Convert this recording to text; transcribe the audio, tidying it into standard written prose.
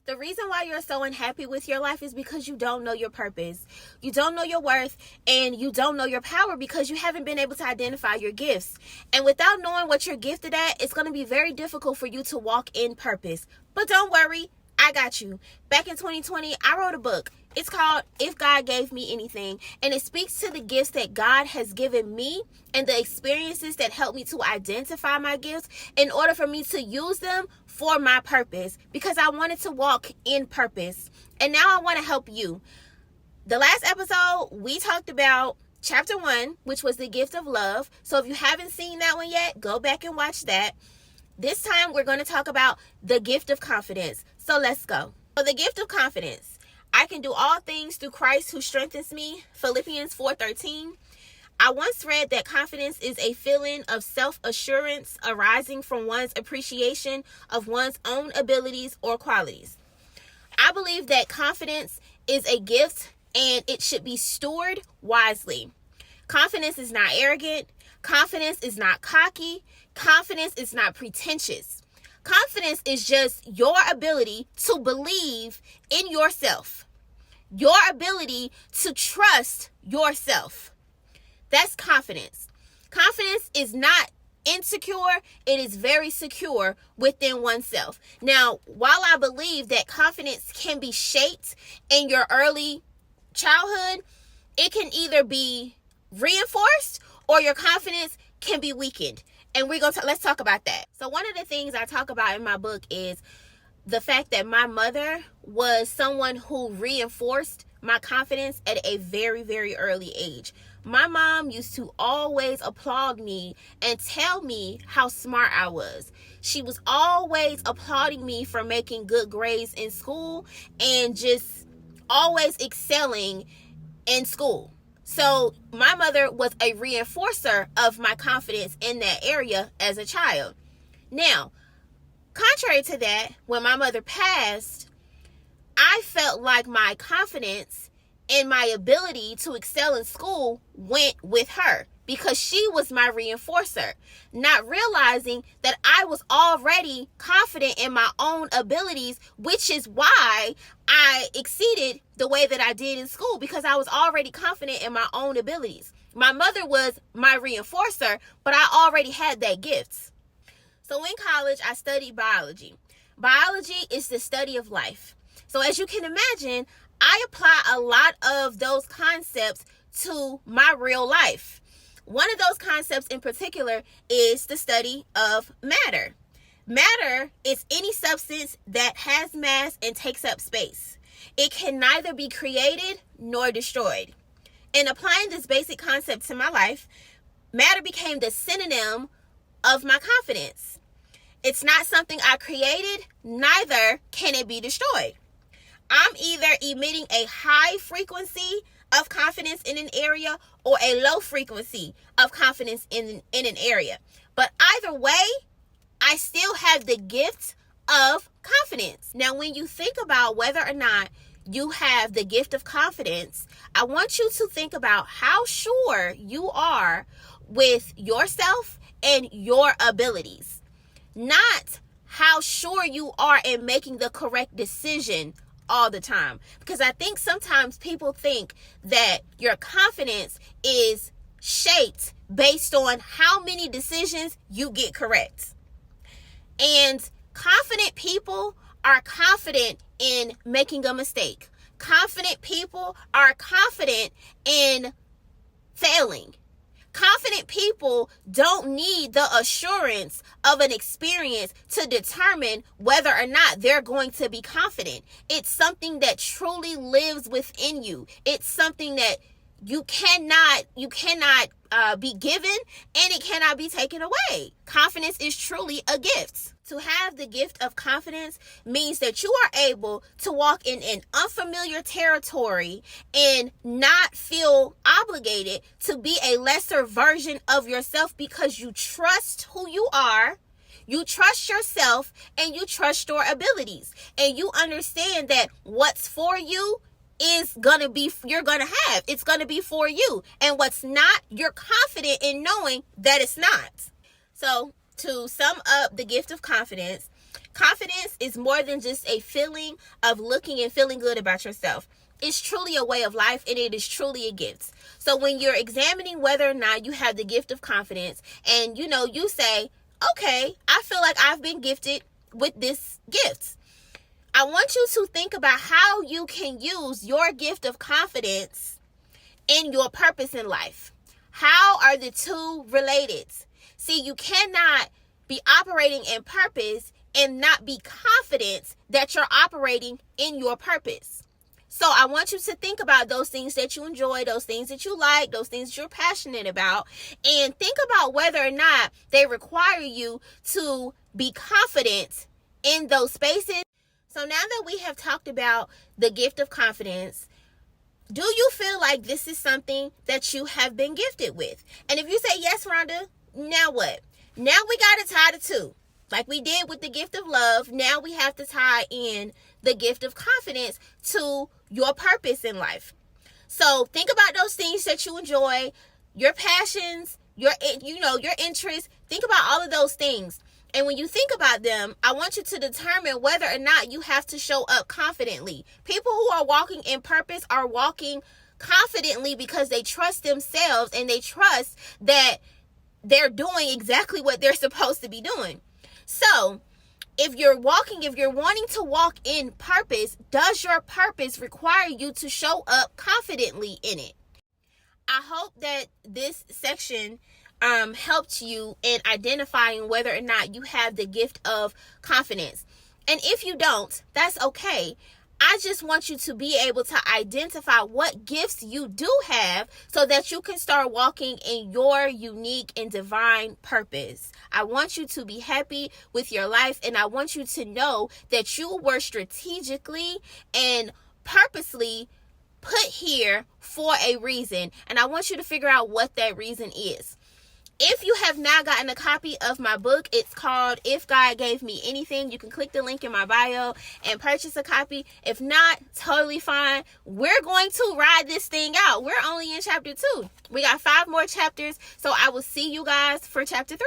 The reason why you're so unhappy with your life is because you don't know your purpose. You don't know your worth, and you don't know your power because you haven't been able to identify your gifts. And without knowing what you're gifted at, it's going to be very difficult for you to walk in purpose. But don't worry, I got you. Back in 2020, I wrote a book. It's called If God Gave Me Anything, and it speaks to the gifts that God has given me and the experiences that help me to identify my gifts in order for me to use them for my purpose, because I wanted to walk in purpose. And now I want to help you. The last episode, we talked about chapter 1, which was the gift of love. So if you haven't seen that one yet, go back and watch that. This time, we're going to talk about the gift of confidence. So let's go. So the gift of confidence. I can do all things through Christ who strengthens me. Philippians 4:13. I once read that confidence is a feeling of self-assurance arising from one's appreciation of one's own abilities or qualities. I believe that confidence is a gift and it should be stewarded wisely. Confidence is not arrogant. Confidence is not cocky. Confidence is not pretentious. Confidence is just your ability to believe in yourself. Your ability to trust yourself. That's confidence. Confidence is not insecure. It is very secure within oneself. Now, while I believe that confidence can be shaped in your early childhood, it can either be reinforced or your confidence can be weakened. And let's talk about that. So one of the things I talk about in my book is the fact that my mother was someone who reinforced my confidence at a very, very early age. My mom used to always applaud me and tell me how smart I was. She was always applauding me for making good grades in school and just always excelling in school. So my mother was a reinforcer of my confidence in that area as a child. Now, contrary to that, when my mother passed, I felt like my confidence and my ability to excel in school went with her because she was my reinforcer, not realizing that I was already confident in my own abilities, which is why I exceeded the way that I did in school, because I was already confident in my own abilities. My mother was my reinforcer, but I already had that gift. So in college, I studied biology. Biology is the study of life. So as you can imagine, I apply a lot of those concepts to my real life. One of those concepts in particular is the study of matter. Matter is any substance that has mass and takes up space. It can neither be created nor destroyed. In applying this basic concept to my life, matter became the synonym of my confidence. It's not something I created, neither can it be destroyed. I'm either emitting a high frequency of confidence in an area or a low frequency of confidence in an area. But either way, I still have the gift of confidence. Now, when you think about whether or not you have the gift of confidence, I want you to think about how sure you are with yourself and your abilities. Not how sure you are in making the correct decision all the time. Because I think sometimes people think that your confidence is shaped based on how many decisions you get correct. And confident people are confident in making a mistake. Confident people are confident in failing. Confident people don't need the assurance of an experience to determine whether or not they're going to be confident. It's something that truly lives within you. It's something that you cannot be given, and it cannot be taken away. Confidence is truly a gift. To have the gift of confidence means that you are able to walk in an unfamiliar territory and not feel obligated to be a lesser version of yourself, because you trust who you are, you trust yourself, and you trust your abilities. And you understand that what's for you is gonna be, you're gonna have, it's gonna be for you. And what's not, you're confident in knowing that it's not. So to sum up the gift of confidence, Confidence is more than just a feeling of looking and feeling good about yourself. It's truly a way of life, and it is truly a gift. So when you're examining whether or not you have the gift of confidence, and you say, okay, I feel like I've been gifted with this gift. I want you to think about how you can use your gift of confidence in your purpose in life. How are the two related? See, you cannot be operating in purpose and not be confident that you're operating in your purpose. So I want you to think about those things that you enjoy, those things that you like, those things that you're passionate about, and think about whether or not they require you to be confident in those spaces. So now that we have talked about the gift of confidence, do you feel like this is something that you have been gifted with? And if you say yes, Rhonda, now what? Now we got to tie the two. Like we did with the gift of love, now we have to tie in the gift of confidence to your purpose in life. So think about those things that you enjoy, your passions, your interests. Think about all of those things. And when you think about them, I want you to determine whether or not you have to show up confidently. People who are walking in purpose are walking confidently because they trust themselves and they trust that they're doing exactly what they're supposed to be doing. So if you're wanting to walk in purpose, does your purpose require you to show up confidently in it? I hope that this section helped you in identifying whether or not you have the gift of confidence. And if you don't, that's okay. I just want you to be able to identify what gifts you do have so that you can start walking in your unique and divine purpose. I want you to be happy with your life, and I want you to know that you were strategically and purposely put here for a reason. And I want you to figure out what that reason is. If you have not gotten a copy of my book, it's called If God Gave Me Anything. You can click the link in my bio and purchase a copy. If not, totally fine. We're going to ride this thing out. We're only in chapter 2. We got 5 more chapters. So I will see you guys for chapter 3.